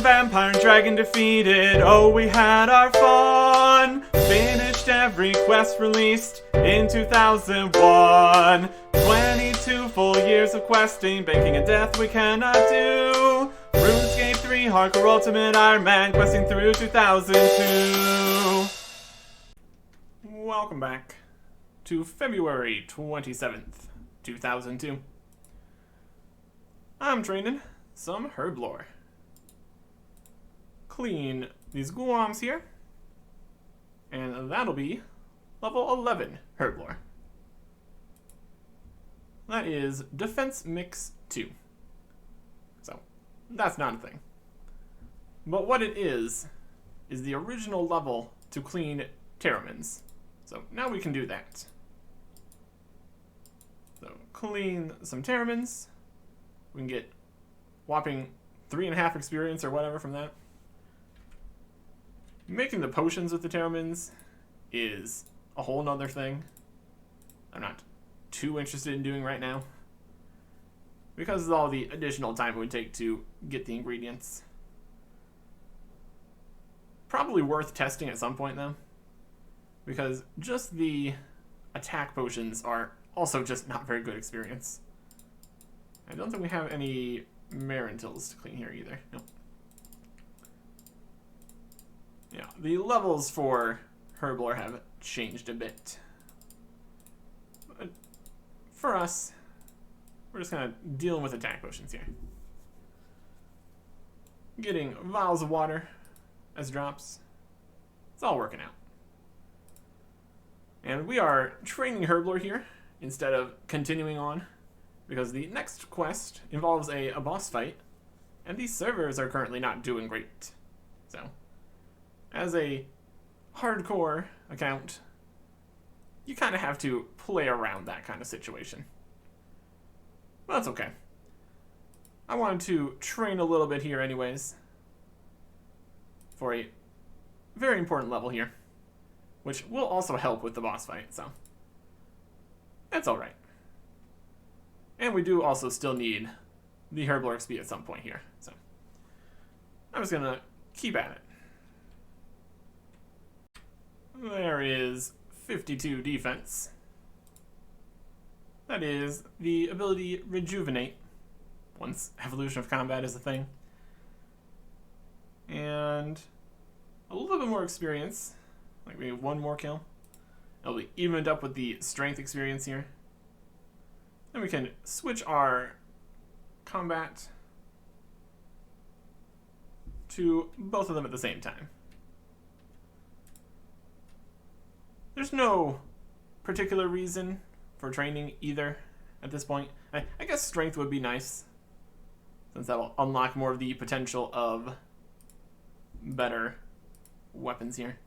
vampire and dragon defeated. Oh, we had our fun. Finished every quest released in 2001. 22 full years of questing, banking a death we cannot do. RuneScape 3 Hardcore Ultimate Ironman, questing through 2002. Welcome back to February 27th, 2002. I'm training some herb lore. Clean these guams here, and that'll be level 11 herb lore. That is defense mix 2. So that's not a thing. But what it is the original level to clean Terramins. So now we can do that. So clean some Terramins. We can get whopping 3.5 experience or whatever from that. Making the potions with the Terramins is a whole nother thing. I'm not too interested in doing right now because of all the additional time it would take to get the ingredients. Probably worth testing at some point though, because just the attack potions are also just not very good experience. I don't think we have any Marintils to clean here either. Nope. Yeah, the levels for Herblore have changed a bit. But for us, we're just kind of dealing with attack potions here. Getting vials of water as drops. It's all working out. And we are training Herblore here instead of continuing on, because the next quest involves a boss fight, and these servers are currently not doing great. So, as a hardcore account, you kind of have to play around that kind of situation. But that's okay. I wanted to train a little bit here anyways, for a very important level here, which will also help with the boss fight, so that's alright. And we do also still need the Herblore XP at some point here, so I'm just gonna keep at it. There is 52 defense. That is the ability Rejuvenate, once Evolution of Combat is a thing. And a little bit more experience, like maybe one more kill. It'll be evened up with the strength experience here. Then we can switch our combat to both of them at the same time. There's no particular reason for training either at this point. I guess strength would be nice, since that'll unlock more of the potential of better weapons here.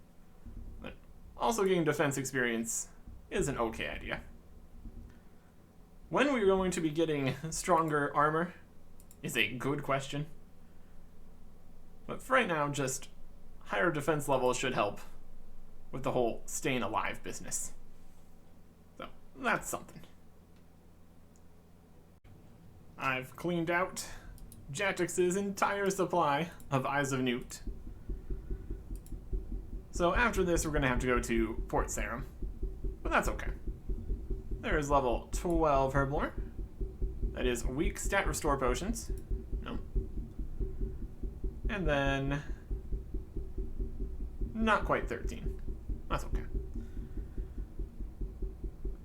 But also getting defense experience is an okay idea. When we're going to be getting stronger armor is a good question. But for right now, just higher defense levels should help with the whole staying alive business. So that's something. I've cleaned out Jagex's entire supply of Eyes of Newt. So after this, we're going to have to go to Port Sarum. But that's okay. There is level 12 Herblore. That is weak stat restore potions. No. And then not quite 13. That's okay.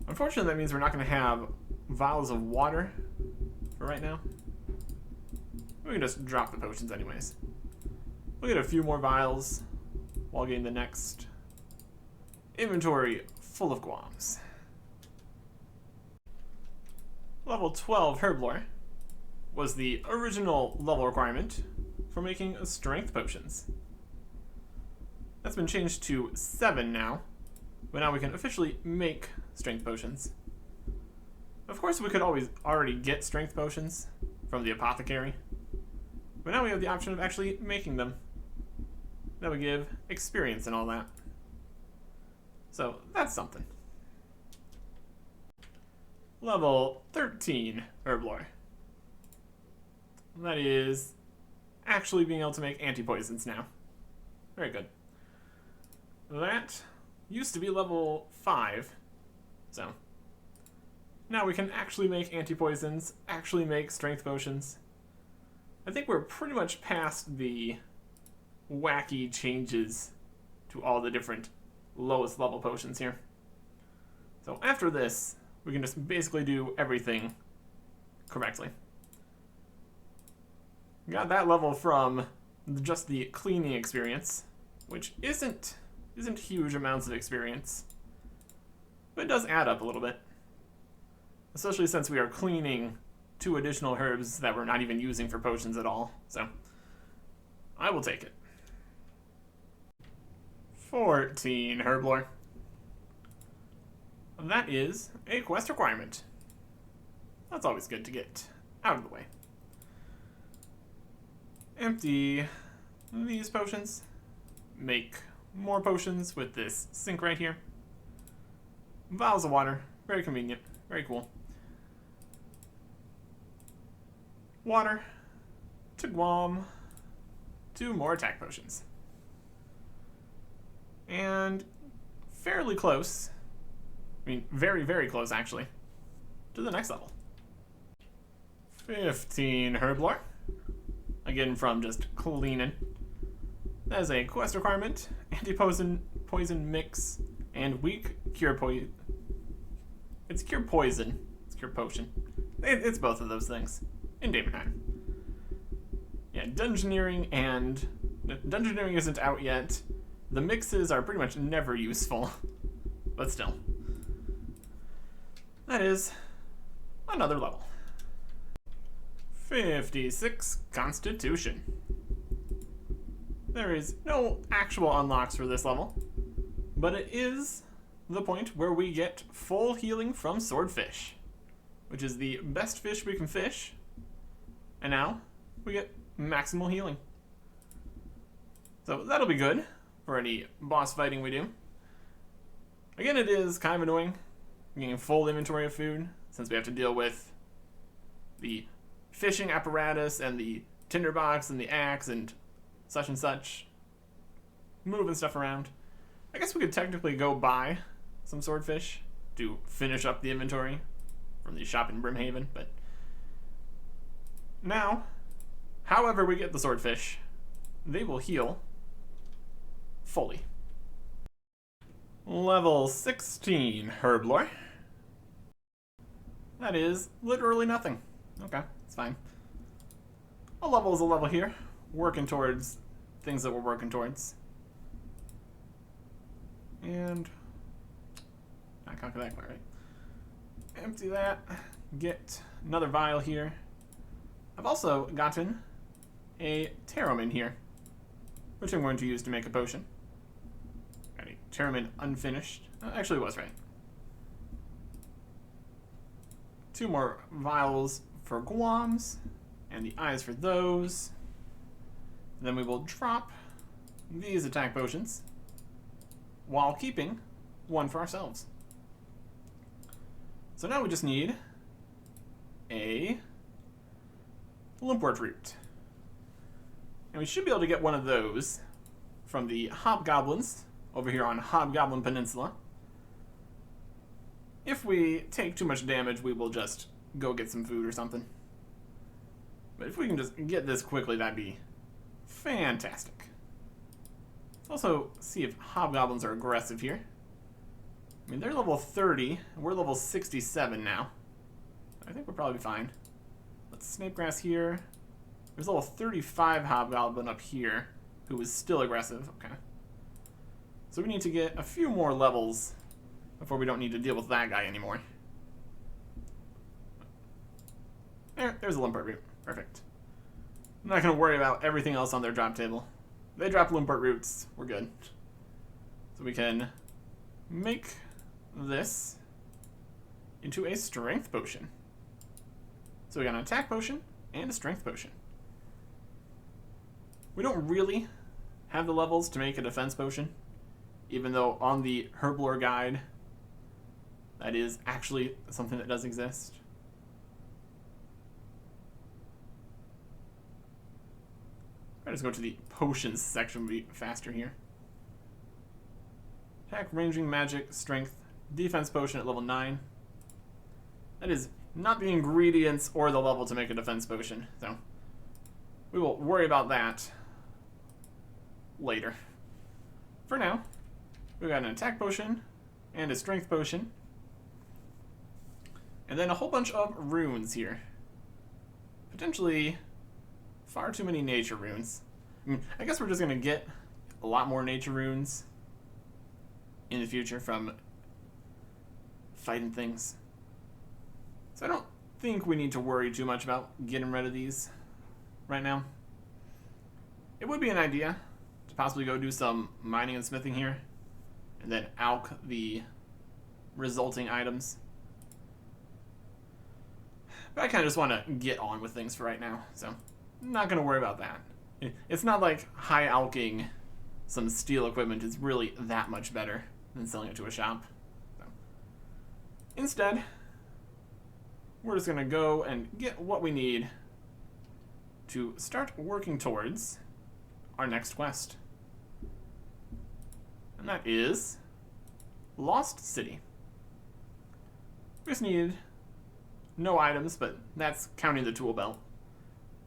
Unfortunately, that means we're not going to have vials of water for right now. We can just drop the potions anyways. We'll get a few more vials while getting the next inventory full of guams. Level 12 Herblore was the original level requirement for making strength potions. That's been changed to 7 now, but now we can officially make strength potions. Of course, we could always already get strength potions from the apothecary, but now we have the option of actually making them. That would give experience and all that. So that's something. Level 13 Herblore. That is actually being able to make anti-poisons now. Very good. That used to be level 5, so now we can actually make anti-poisons, actually make strength potions. I think we're pretty much past the wacky changes to all the different lowest level potions here. So after this, we can just basically do everything correctly. We got that level from just the cleaning experience, which isn't huge amounts of experience, but it does add up a little bit. Especially since we are cleaning 2 additional herbs that we're not even using for potions at all. So, I will take it. 14 herb lore. That is a quest requirement. That's always good to get out of the way. Empty these potions. Make more potions with this sink right here. Vials of water. Very convenient. Very cool. Water. To Guam. 2 more attack potions. And fairly close. I mean, very, very close, actually, to the next level. 15 herb lore. Again, from just cleaning. That is a quest requirement. Anti-poison mix and weak cure poison. It's cure poison. It's cure potion. It's both of those things in Daemonheim. Yeah, Dungeoneering and Dungeoneering isn't out yet. The mixes are pretty much never useful, but still. That is another level. 56 Constitution. There is no actual unlocks for this level, but it is the point where we get full healing from swordfish, which is the best fish we can fish, and now we get maximal healing. So that'll be good for any boss fighting we do. Again, it is kind of annoying getting full inventory of food, since we have to deal with the fishing apparatus and the tinderbox and the axe and such, moving stuff around. I guess we could technically go buy some swordfish to finish up the inventory from the shop in Brimhaven, but now, however we get the swordfish, they will heal fully. Level 16 herb lore. That is literally nothing. Okay, it's fine. A level is a level here. Working towards things that we're working towards. And not calculate that quite right. Empty that. Get another vial here. I've also gotten a Pteromin here, which I'm going to use to make a potion. Got a Pteromin unfinished. Actually, it was right. 2 more vials for Guams, and the eyes for those. Then we will drop these attack potions, while keeping 1 for ourselves. So now we just need a Lumpwort root. And we should be able to get one of those from the Hobgoblins over here on Hobgoblin Peninsula. If we take too much damage, we will just go get some food or something. But if we can just get this quickly, that'd be fantastic. Let's also see if Hobgoblins are aggressive here. I mean, they're level 30, and we're level 67 now. I think we'll probably be fine. Let's Snapegrass here. There's a level 35 Hobgoblin up here, who is still aggressive. Okay. So we need to get a few more levels before we don't need to deal with that guy anymore. There's a Lumpwort root. Perfect. I'm not going to worry about everything else on their drop table. They drop Lumpwort roots. We're good. So we can make this into a strength potion. So we got an attack potion and a strength potion. We don't really have the levels to make a defense potion, even though on the Herblore guide, that is actually something that does exist. I'll just go to the potions section, will be faster here. Attack, ranging, magic, strength, defense potion at level 9. That is not the ingredients or the level to make a defense potion, so we will worry about that later. For now, we've got an attack potion and a strength potion. And then a whole bunch of runes here. Potentially far too many nature runes. I guess we're just going to get a lot more nature runes in the future from fighting things. So I don't think we need to worry too much about getting rid of these right now. It would be an idea to possibly go do some mining and smithing here and then alch the resulting items. But I kind of just want to get on with things for right now, so I'm not going to worry about that. It's not like high alching some steel equipment is really that much better than selling it to a shop. So instead, we're just going to go and get what we need to start working towards our next quest. And that is Lost City. We just need no items, but that's counting the tool belt.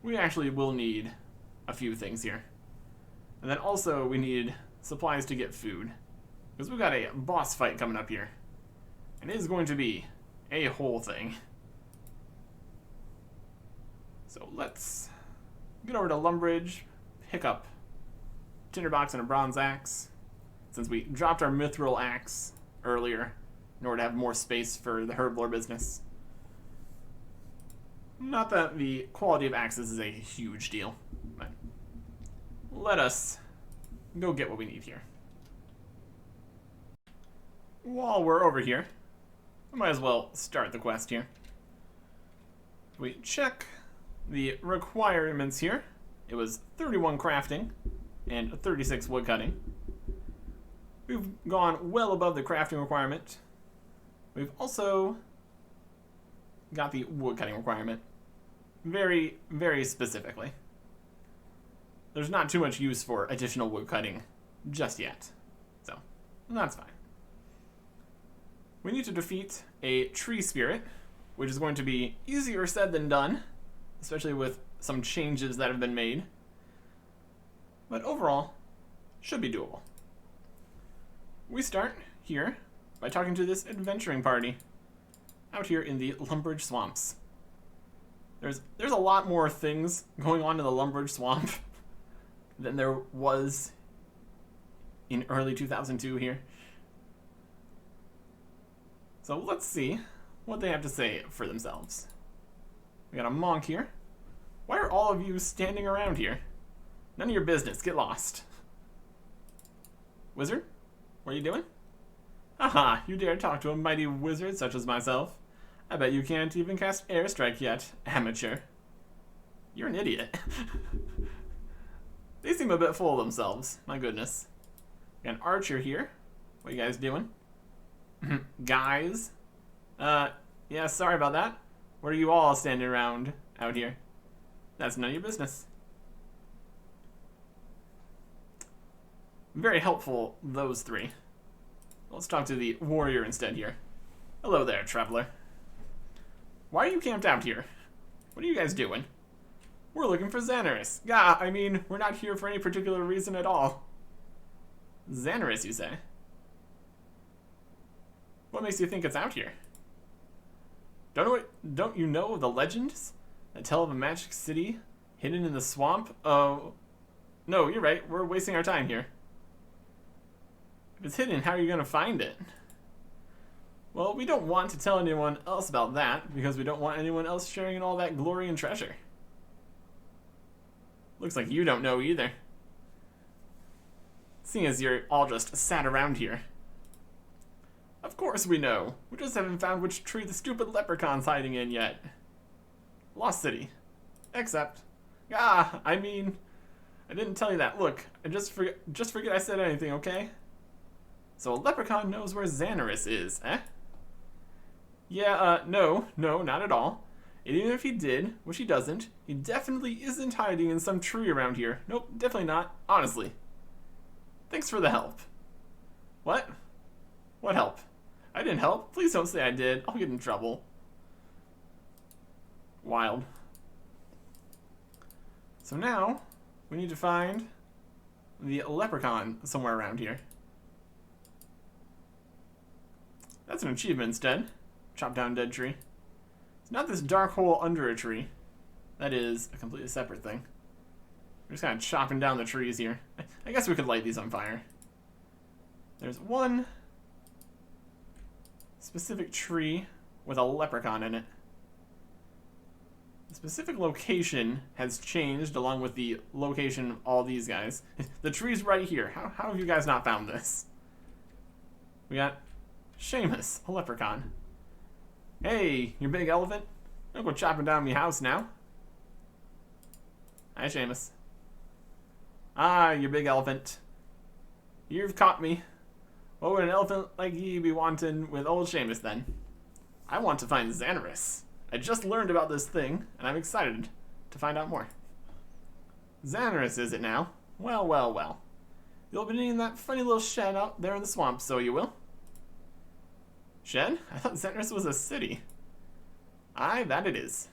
We actually will need a few things here. And then also we need supplies to get food, because we've got a boss fight coming up here. And it is going to be a whole thing. So let's get over to Lumbridge, pick up tinderbox and a bronze axe, since we dropped our mithril axe earlier in order to have more space for the herblore business. Not that the quality of axes is a huge deal, but let us go get what we need here. While we're over here, I might as well start the quest here. We check the requirements here. It was 31 crafting and 36 woodcutting. We've gone well above the crafting requirement. We've also got the woodcutting requirement very, very specifically. There's not too much use for additional woodcutting just yet, so that's fine. We need to defeat a tree spirit, which is going to be easier said than done, especially with some changes that have been made. But overall, should be doable. We start here by talking to this adventuring party out here in the Lumbridge Swamps. There's a lot more things going on in the Lumbridge Swamp than there was in early 2002 here. So let's see what they have to say for themselves. We got a monk here. Why are all of you standing around here? None of your business. Get lost. Wizard? What are you doing? Aha, you dare talk to a mighty wizard such as myself. I bet you can't even cast air strike yet, amateur. You're an idiot. They seem a bit full of themselves, my goodness. Got an archer here. What are you guys doing? Guys? Yeah, sorry about that. What are you all standing around out here? That's none of your business. Very helpful, those three. Let's talk to the warrior instead here. Hello there, traveler. Why are you camped out here? What are you guys doing? We're looking for Xanaris. Gah, I mean, we're not here for any particular reason at all. Xanaris, you say? What makes you think it's out here? Don't you know of the legends that tell of a magic city hidden in the swamp? Oh, no, you're right. We're wasting our time here. If it's hidden, how are you going to find it? Well, we don't want to tell anyone else about that, because we don't want anyone else sharing in all that glory and treasure. Looks like you don't know either. Seeing as you're all just sat around here. Of course we know. We just haven't found which tree the stupid leprechaun's hiding in yet. Lost City. Except... I mean... I didn't tell you that. Look, just forget I said anything, okay? So a leprechaun knows where Xanaris is, eh? Yeah, no, not at all. And even if he did, which he doesn't, he definitely isn't hiding in some tree around here. Nope, definitely not, honestly. Thanks for the help. What? What help? I didn't help. Please don't say I did. I'll get in trouble. Wild. So now, we need to find the leprechaun somewhere around here. That's an achievement instead. Chop down dead tree. It's not this dark hole under a tree. That is a completely separate thing. We're just kind of chopping down the trees here. I guess we could light these on fire. There's one specific tree with a leprechaun in it. The specific location has changed along with the location of all these guys. The tree's right here. How have you guys not found this? We got Seamus, a leprechaun. Hey, you big elephant. Don't go chopping down me house now. Hi, Seamus. Ah, you big elephant. You've caught me. What would an elephant like you be wanting with old Seamus then? I want to find Xanaris. I just learned about this thing, and I'm excited to find out more. Xanaris, is it now? Well, well, well. You'll be needing that funny little shed out there in the swamp, so you will. Shed? I thought Xanaris was a city. Aye, that it is.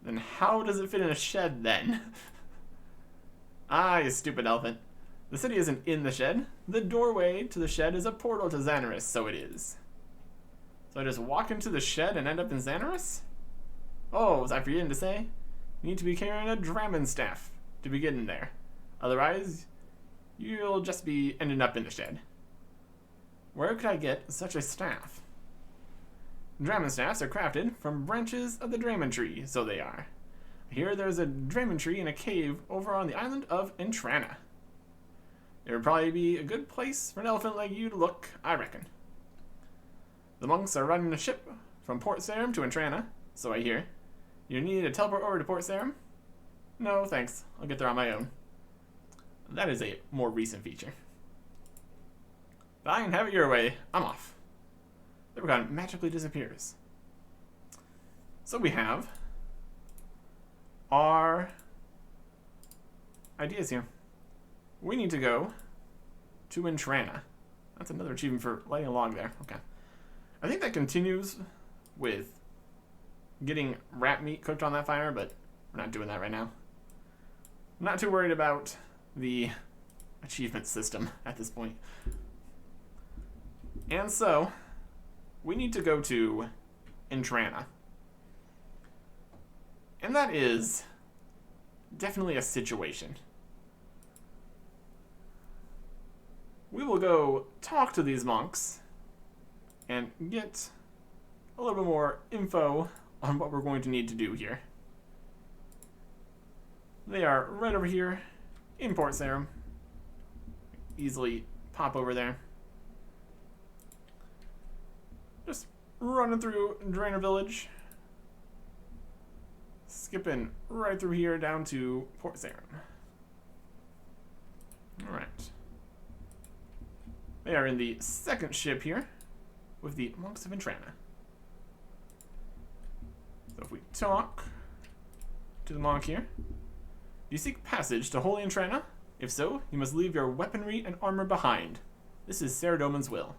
Then how does it fit in a shed, then? Ah, you stupid elephant. The city isn't in the shed. The doorway to the shed is a portal to Xanaris, so it is. So I just walk into the shed and end up in Xanaris? Oh, was I forgetting to say? You need to be carrying a Dramen staff to be getting there. Otherwise, you'll just be ending up in the shed. Where could I get such a staff? Dramen staffs are crafted from branches of the Dramen tree, so they are. Here there's a Dramen tree in a cave over on the island of Entrana. It would probably be a good place for an elephant like you to look, I reckon. The monks are running a ship from Port Sarim to Entrana, so I hear. You need to teleport over to Port Sarim? No, thanks. I'll get there on my own. That is a more recent feature. Fine, have it your way. I'm off. The leprechaun magically disappears. So we have our ideas here. We need to go to Entrana. That's another achievement for lighting a log there. Okay. I think that continues with getting rat meat cooked on that fire, but we're not doing that right now. I'm not too worried about the achievement system at this point. And so, we need to go to Entrana. And that is definitely a situation. We will go talk to these monks and get a little bit more info on what we're going to need to do here. They are right over here in Port Sarim. Easily pop over there. Just running through Drainer Village. Skipping right through here down to Port Sarim. Alright. They are in the second ship here with the monks of Entrana. So if we talk to the monk here. Do you seek passage to Holy Entrana? If so, you must leave your weaponry and armor behind. This is Saradomin's will.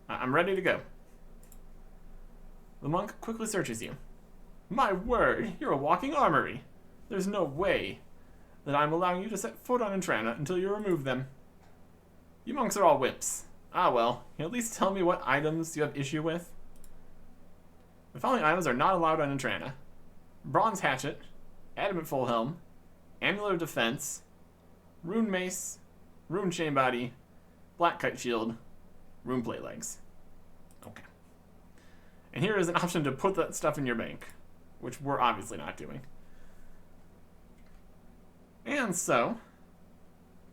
I'm ready to go. The monk quickly searches you. My word, you're a walking armory. There's no way that I'm allowing you to set foot on Entrana until you remove them. You monks are all wimps. Ah well, can you at least tell me what items you have issue with? The following items are not allowed on Entrana. Bronze hatchet, adamant full helm, amulet of defense, rune mace, rune chain body, black kite shield, rune plate legs. Okay. And here is an option to put that stuff in your bank, which we're obviously not doing. And so,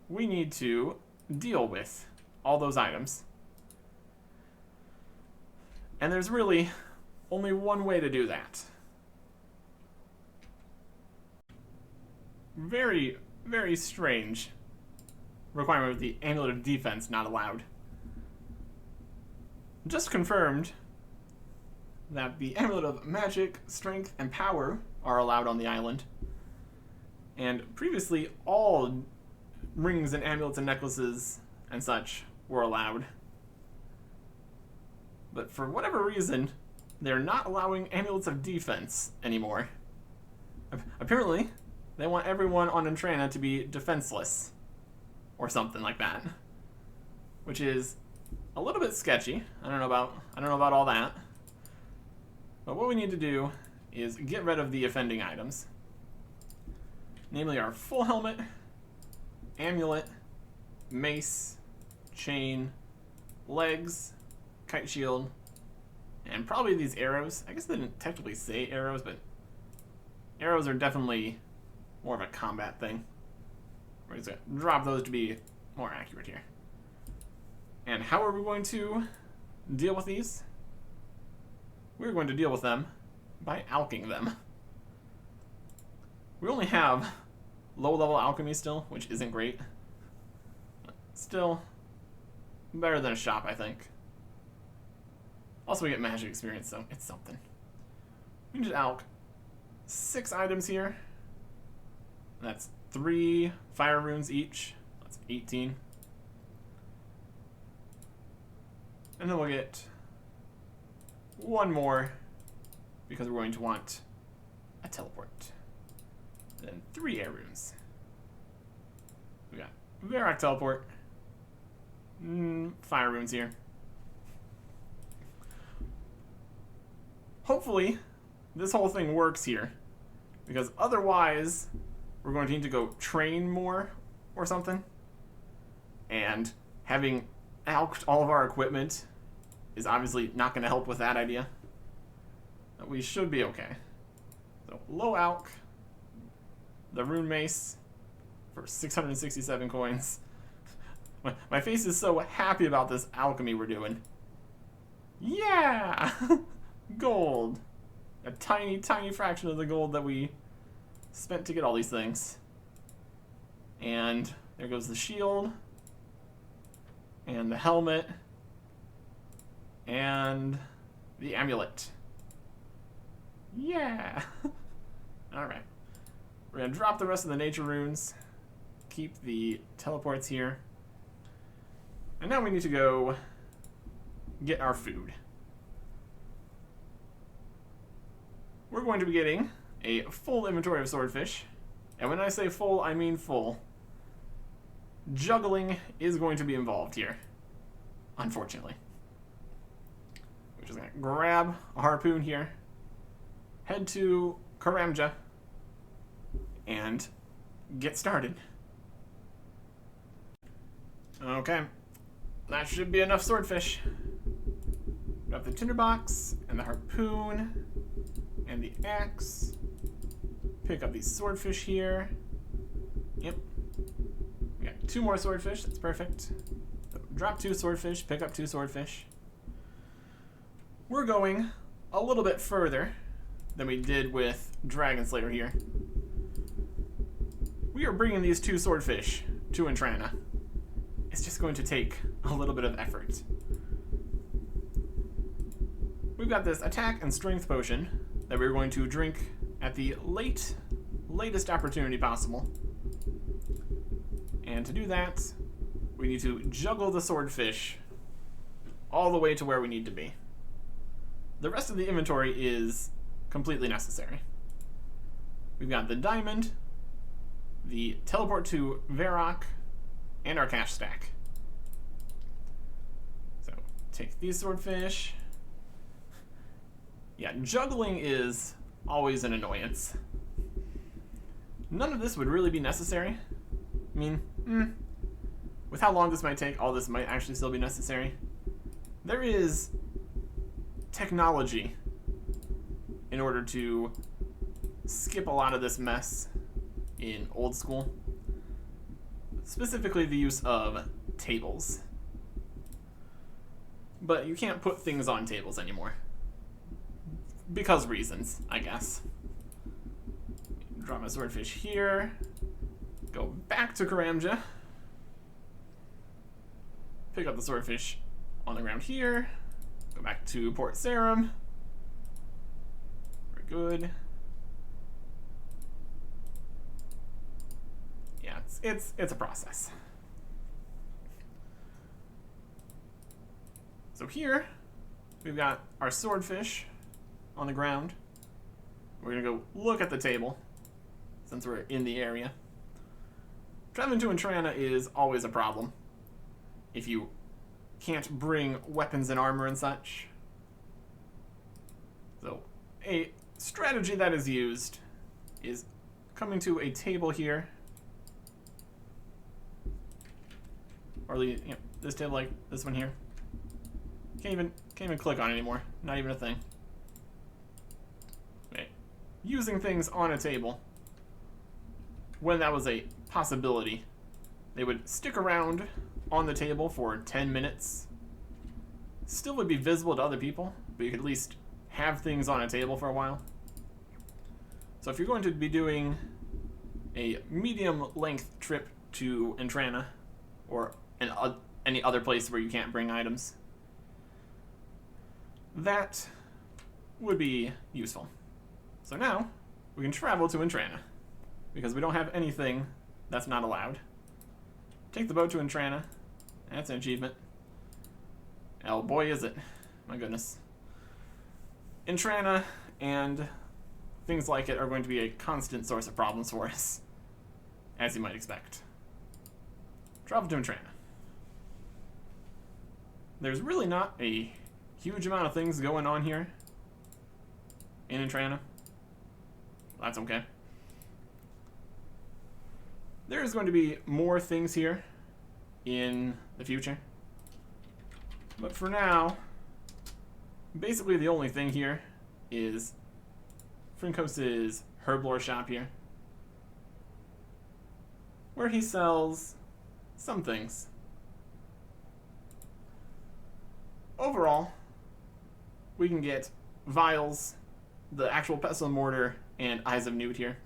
we need to deal with all those items. And there's really only one way to do that. Very, very strange requirement with the amulet of defense not allowed. Just confirmed that the Amulet of Magic, Strength, and Power are allowed on the island. And previously, all rings and amulets and necklaces and such were allowed. But for whatever reason, they're not allowing amulets of defense anymore. Apparently, they want everyone on Entrana to be defenseless, or something like that, which is a little bit sketchy. I don't know about all that. But what we need to do is get rid of the offending items, namely our full helmet, amulet, mace, chain, legs, kite shield, and probably these arrows. I guess they didn't technically say arrows, but arrows are definitely more of a combat thing. We're just going to drop those to be more accurate here. And how are we going to deal with these? We're going to deal with them by alching them. We only have low-level alchemy still, which isn't great. Still, better than a shop, I think. Also, we get magic experience, so it's something. We need to alch 6 items here. That's 3 fire runes each. That's 18. And then we'll get 1 more because we're going to want a teleport. Then 3 air runes. We got Varrock teleport. Fire runes here. Hopefully, this whole thing works here, because otherwise, we're going to need to go train more or something. And having alched all of our equipment is obviously not going to help with that idea. But we should be okay. So, low alch, the rune mace for 667 coins. My face is so happy about this alchemy we're doing. Yeah! Gold. A tiny, tiny fraction of the gold that we spent to get all these things. And there goes the shield. And the helmet. And the amulet. Yeah! Alright. We're going to drop the rest of the nature runes. Keep the teleports here. And now we need to go get our food. We're going to be getting a full inventory of swordfish. And when I say full, I mean full. Juggling is going to be involved here, unfortunately. We're just going to grab a harpoon here, head to Karamja, and get started. Okay, that should be enough swordfish. Grab the tinderbox and the harpoon and the axe. Pick up these swordfish here. Yep. We got 2 more swordfish, that's perfect. So drop 2 swordfish, pick up 2 swordfish. We're going a little bit further than we did with Dragon Slayer here. We are bringing these 2 swordfish to Entrana. It's just going to take a little bit of effort. We've got this attack and strength potion that we're going to drink at the latest opportunity possible. And to do that, we need to juggle the swordfish all the way to where we need to be. The rest of the inventory is completely necessary. We've got the diamond, the teleport to Varrock, and our cash stack. So, take these swordfish. Yeah, juggling is always an annoyance. None of this would really be necessary. I mean, with how long this might take, all this might actually still be necessary. There is technology in order to skip a lot of this mess in old school. Specifically the use of tables. But you can't put things on tables anymore. Because reasons, I guess. Drop my swordfish here. Go back to Karamja. Pick up the swordfish on the ground here. Go back to Port Sarum. good. Yeah, it's a process. So here, we've got our swordfish on the ground. We're gonna go look at the table, since we're in the area. Traveling to Entrana is always a problem if you can't bring weapons and armor and such. So, a strategy that is used is coming to a table here, or this table, like this one here. Can't even click on it anymore. Not even a thing. Okay. Using things on a table, when that was a possibility, they would stick around on the table for 10 minutes. Still would be visible to other people, but you could at least have things on a table for a while. So if you're going to be doing a medium length trip to Entrana, or any other place where you can't bring items, that would be useful. So now we can travel to Entrana, because we don't have anything that's not allowed. Take the boat to Entrana. That's an achievement. Oh boy, is it. My goodness. Entrana and things like it are going to be a constant source of problems for us, as you might expect. Travel to Entrana. There's really not a huge amount of things going on here in Entrana. That's okay. There is going to be more things here in the future. But for now, basically the only thing here is Frinkos' herblore shop here, where he sells some things. Overall, we can get vials, the actual pestle and mortar, and eyes of newt here.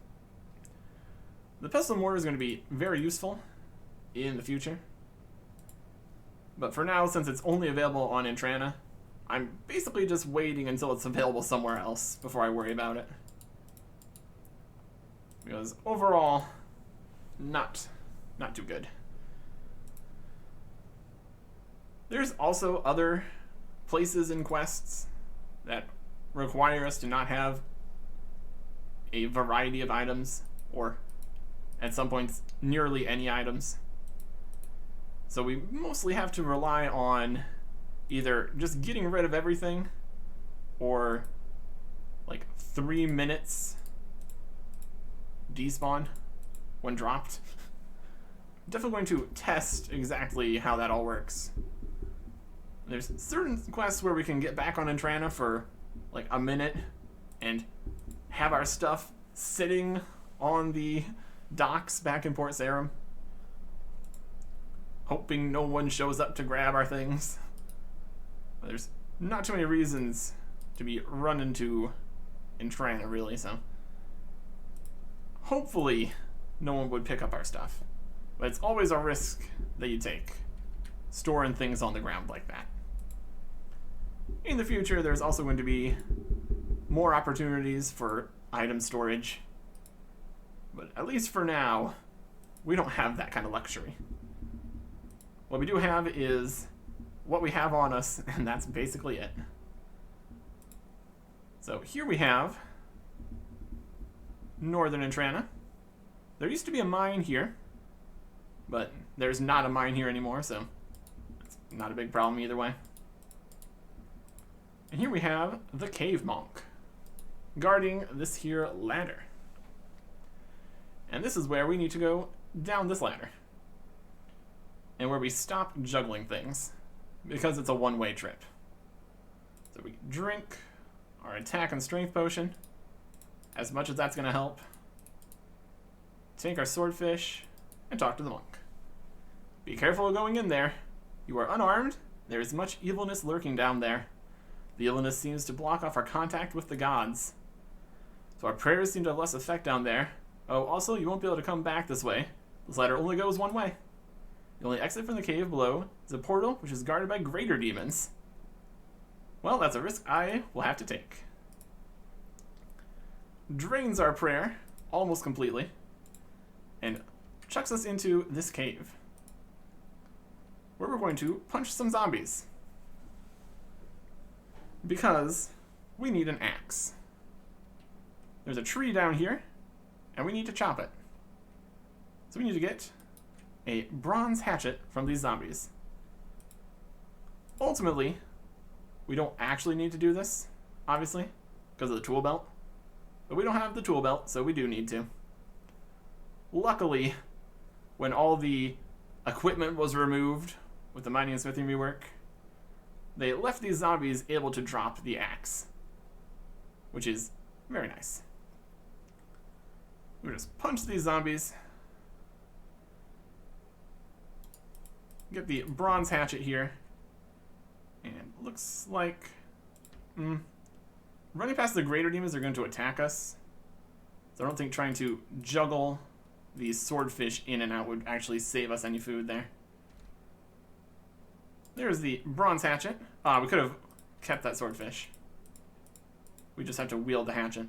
The pestle and mortar is going to be very useful in the future. But for now, since it's only available on Entrana, I'm basically just waiting until it's available somewhere else before I worry about it. Because overall, not too good. There's also other places in quests that require us to not have a variety of items, or at some points nearly any items. So we mostly have to rely on either just getting rid of everything, or like 3 minutes despawn when dropped. Definitely going to test exactly how that all works. There's certain quests where we can get back on Entrana for like a minute and have our stuff sitting on the docks back in Port Sarum, hoping no one shows up to grab our things. But there's not too many reasons to be running to Entrana, really, so hopefully no one would pick up our stuff. But it's always a risk that you take, storing things on the ground like that. In the future, there's also going to be more opportunities for item storage. But at least for now, we don't have that kind of luxury. What we do have is what we have on us, and that's basically it. So here we have Northern Entrana. There used to be a mine here, but there's not a mine here anymore, so it's not a big problem either way. And here we have the Cave Monk, guarding this here ladder. And this is where we need to go down this ladder, and where we stop juggling things, because it's a one-way trip. So we drink our attack and strength potion, as much as that's going to help. Take our swordfish, and talk to the monk. Be careful of going in there. You are unarmed. There is much evilness lurking down there. The evilness seems to block off our contact with the gods, so our prayers seem to have less effect down there. Oh, also, you won't be able to come back this way. This ladder only goes one way. The only exit from the cave below is a portal which is guarded by greater demons. Well, that's a risk I will have to take. drains our prayer almost completely and chucks us into this cave, where we're going to punch some zombies. Because we need an axe. There's a tree down here, and we need to chop it. So we need to get a bronze hatchet from these zombies. Ultimately, we don't actually need to do this, obviously, because of the tool belt. But we don't have the tool belt, so we do need to. Luckily, when all the equipment was removed with the mining and smithing rework, they left these zombies able to drop the axe, which is very nice. We'll just punch these zombies. Get the bronze hatchet here. And looks like... running past the greater demons, they're going to attack us. So I don't think trying to juggle these swordfish in and out would actually save us any food there. There's the bronze hatchet. We could have kept that swordfish. We just have to wield the hatchet.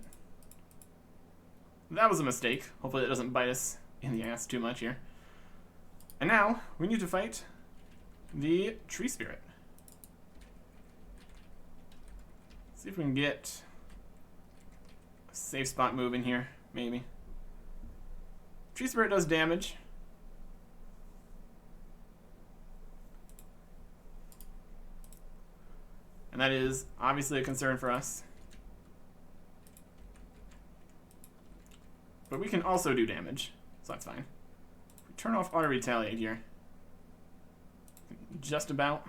That was a mistake. Hopefully it doesn't bite us in the ass too much here. And now, we need to fight the tree spirit. See if we can get a safe spot move in here, maybe. Tree spirit does damage. And that is obviously a concern for us. But we can also do damage, so that's fine. If we turn off auto retaliate here, we can just about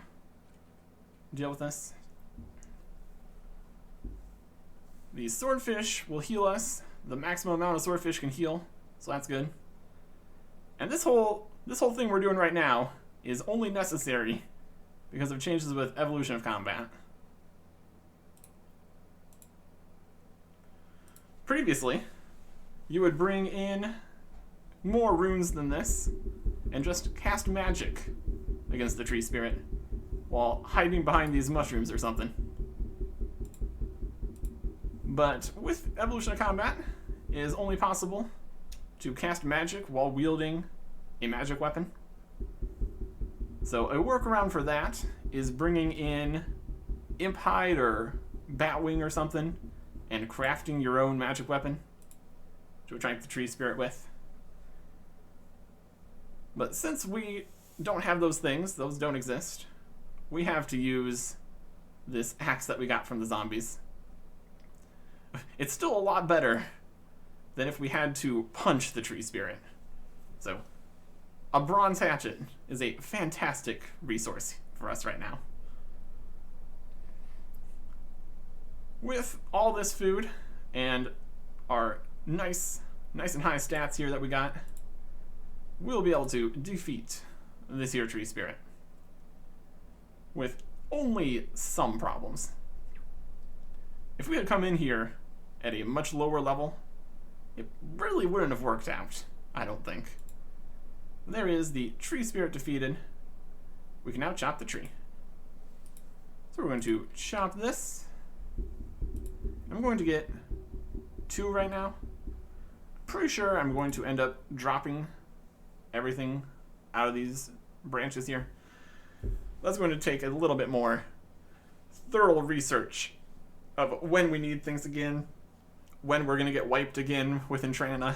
deal with this. The swordfish will heal us. The maximum amount of swordfish can heal, so that's good. And this whole thing we're doing right now is only necessary because of changes with evolution of combat. Previously, you would bring in more runes than this and just cast magic against the tree spirit while hiding behind these mushrooms or something. But with evolution of combat, it is only possible to cast magic while wielding a magic weapon. So a workaround for that is bringing in imp hide or batwing or something and crafting your own magic weapon to attract the tree spirit with. But since we don't have those things, those don't exist, we have to use this axe that we got from the zombies. It's still a lot better than if we had to punch the tree spirit. So, a bronze hatchet is a fantastic resource for us right now. With all this food and our nice and high stats here that we got, we'll be able to defeat this here tree spirit with only some problems. If we had come in here at a much lower level, it really wouldn't have worked out, I don't think. There is the tree spirit defeated. We can now chop the tree. So we're going to chop this. I'm going to get 2 right now. Pretty sure I'm going to end up dropping everything out of these branches here. That's going to take a little bit more thorough research of when we need things again, when we're going to get wiped again with Entrana.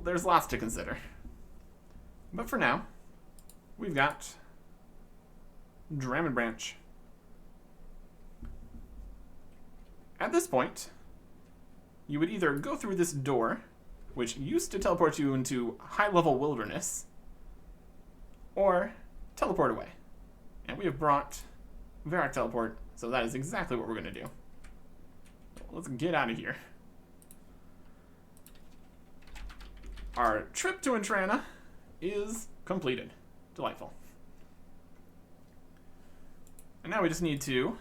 There's lots to consider. But for now, we've got Dramon Branch. At this point, you would either go through this door, which used to teleport you into high-level wilderness, or teleport away. And we have brought Varrock Teleport, so that is exactly what we're going to do. Let's get out of here. Our trip to Entrana is completed. Delightful. And now we just need to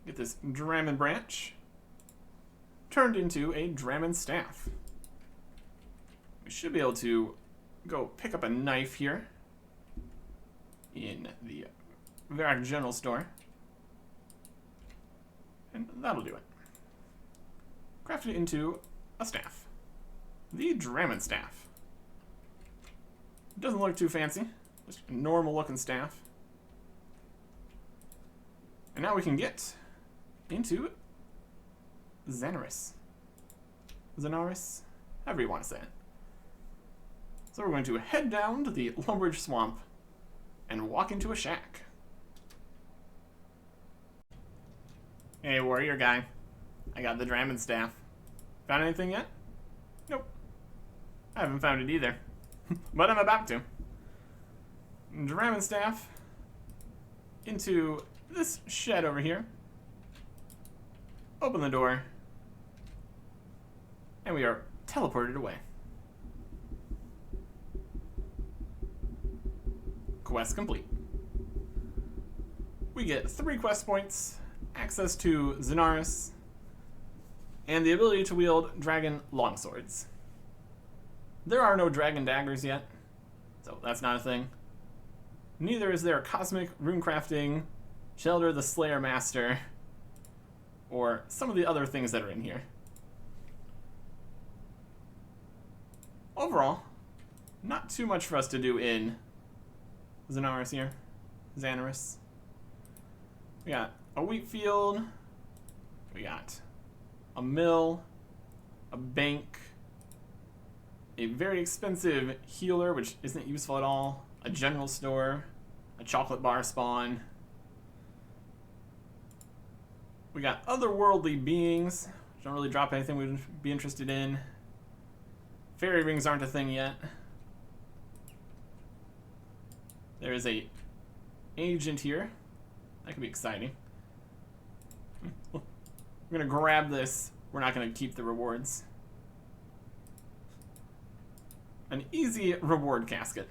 get this Dramon Branch turned into a Dramon Staff. We should be able to go pick up a knife here in the Varrock General Store. And that'll do it. craft it into a staff. The Drammen staff. Doesn't look too fancy. Just a normal looking staff. And now we can get into Xanaris. Xanaris? However you want to say it. So we're going to head down to the Lumbridge Swamp and walk into a shack. Hey, warrior guy. I got the Drammen staff. Found anything yet? Nope. I haven't found it either. But I'm about to. Drammen staff into this shed over here. Open the door. And we are teleported away. Quest complete. We get 3 quest points, access to Xanaris, and the ability to wield dragon longswords. There are no dragon daggers yet, so that's not a thing. Neither is there cosmic runecrafting, Shelter the Slayer Master, or some of the other things that are in here. Overall, not too much for us to do in Xanaris here. Xanaris. We got a wheat field. We got a mill, a bank, a very expensive healer, which isn't useful at all, a general store, a chocolate bar spawn. We got otherworldly beings, which don't really drop anything we'd be interested in. Fairy rings aren't a thing yet. There is a agent here. That could be exciting. We're gonna grab this. We're not gonna keep the rewards. An easy reward casket.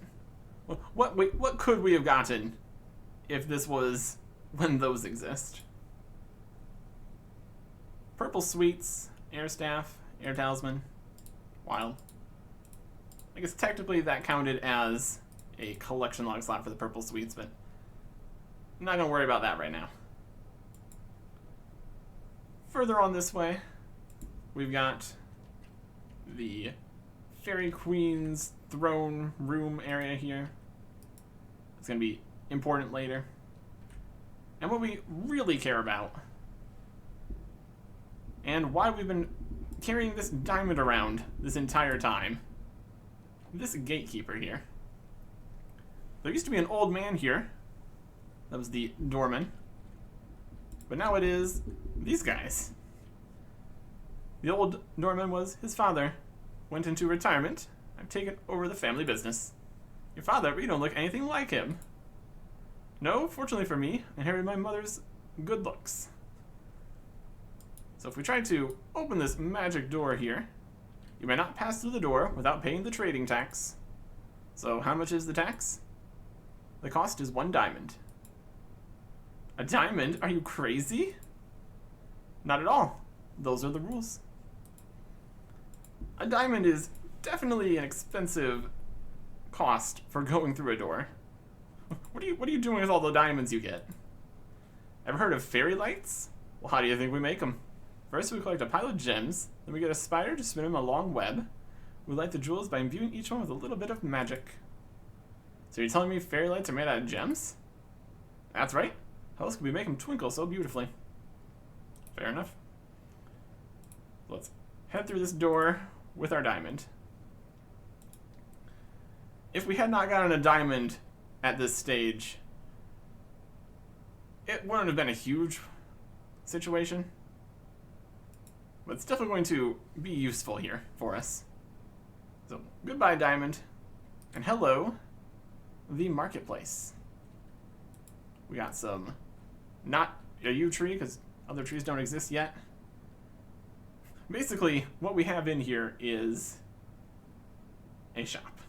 What could we have gotten if this was when those exist? Purple sweets, air staff, air talisman, wild. I guess technically that counted as a collection log slot for the purple sweets, but I'm not gonna worry about that right now. Further on this way, we've got the Fairy Queen's throne room area here. It's gonna be important later. And what we really care about, and why we've been carrying this diamond around this entire time, this gatekeeper here. There used to be an old man here. That was the doorman. But now it is these guys. The old doorman was his father. Went into retirement. I've taken over the family business. Your father, but you don't look anything like him. No, fortunately for me, I inherited my mother's good looks. So if we try to open this magic door here, you may not pass through the door without paying the trading tax. So how much is the tax? The cost is 1 diamond. A diamond? Are you crazy? Not at all. Those are the rules. A diamond is definitely an expensive cost for going through a door. What are you doing with all the diamonds you get? Ever heard of fairy lights? Well, how do you think we make them? First, we collect a pile of gems, then we get a spider to spin them a long web. We light the jewels by imbuing each one with a little bit of magic. So you're telling me fairy lights are made out of gems? That's right. How else could we make them twinkle so beautifully? Fair enough. Let's head through this door with our diamond. If we had not gotten a diamond at this stage, it wouldn't have been a huge situation. But it's definitely going to be useful here for us. So, goodbye, diamond. And hello, the marketplace. We got some, not a yew tree, because other trees don't exist yet. Basically, what we have in here is a shop.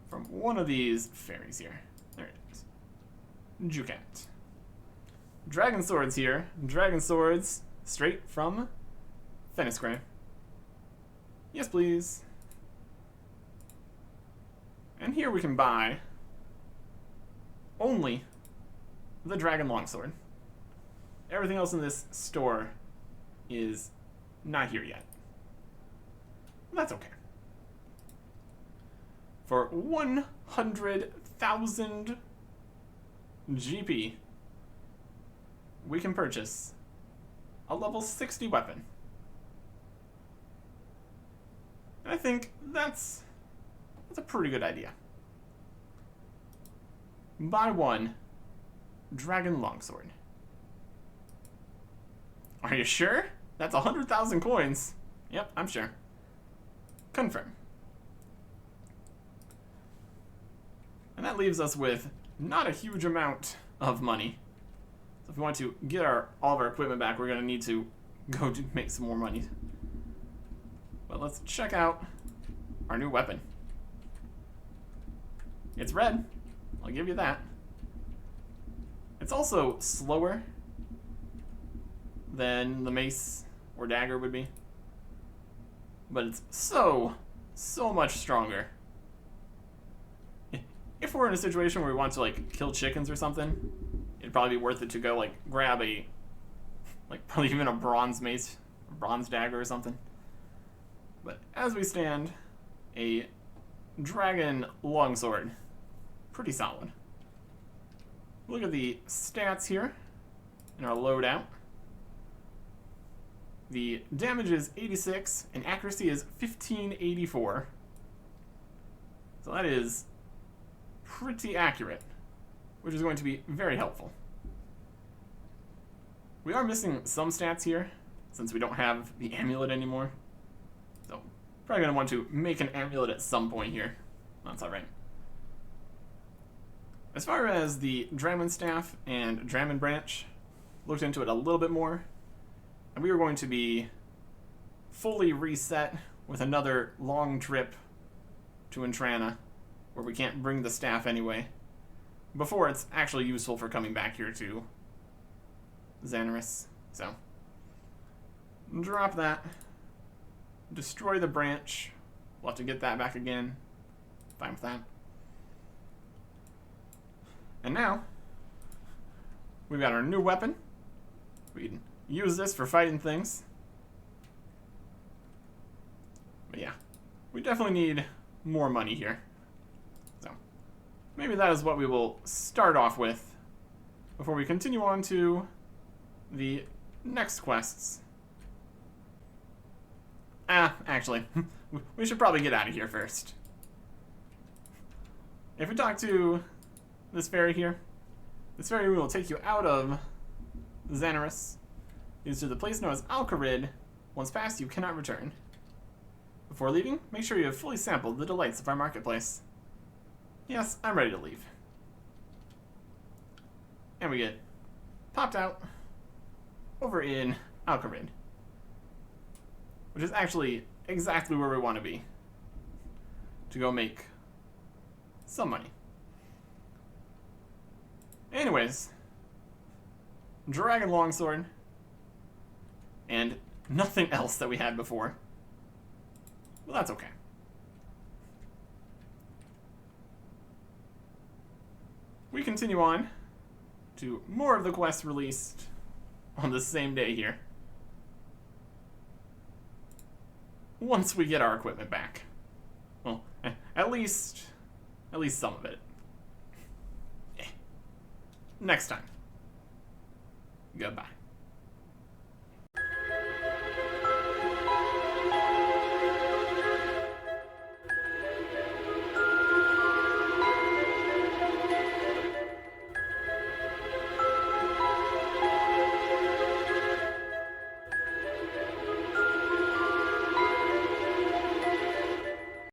From one of these fairies here. There it is. Jucat. Dragon swords here. Dragon swords straight from Fenniscray. Yes, please. And here we can buy only the dragon longsword. Everything else in this store is not here yet. That's okay. For 100,000 GP, we can purchase a level 60 weapon. And I think that's a pretty good idea. Buy one Dragon Longsword. Are you sure? That's 100,000 coins. Yep, I'm sure. Confirm. And that leaves us with not a huge amount of money. So if we want to get all of our equipment back, we're going to need to go to make some more money. But let's check out our new weapon. It's red. I'll give you that. It's also slower than the mace or dagger would be. But it's so much stronger. If we're in a situation where we want to, like, kill chickens or something, it'd probably be worth it to go, like, grab a, like, probably even a bronze mace, a bronze dagger or something. But as we stand, a dragon longsword. Pretty solid. Look at the stats here in our loadout. The damage is 86 and accuracy is 1584. So that is pretty accurate, which is going to be very helpful. We are missing some stats here since we don't have the amulet anymore. So probably going to want to make an amulet at some point here. That's alright. As far as the Dramon Staff and Dramon Branch, looked into it a little bit more, and we are going to be fully reset with another long trip to Entrana, where we can't bring the staff anyway, before it's actually useful for coming back here to Xanaris. So, drop that. Destroy the branch. We'll have to get that back again. Fine with that. And now, we've got our new weapon. We can use this for fighting things. But yeah, we definitely need more money here. So, maybe that is what we will start off with before we continue on to the next quests. Actually, we should probably get out of here first. If we talk to this ferry here, this ferry will take you out of Xanaris. Leads to the place known as Alcarid. Once passed, you cannot return. Before leaving, make sure you have fully sampled the delights of our marketplace. Yes, I'm ready to leave. And we get popped out over in Alcarid, which is actually exactly where we want to be to go make some money. Anyways, Dragon Longsword, and nothing else that we had before. Well, that's okay. We continue on to more of the quests released on the same day here. Once we get our equipment back. Well, at least some of it. Next time. Goodbye.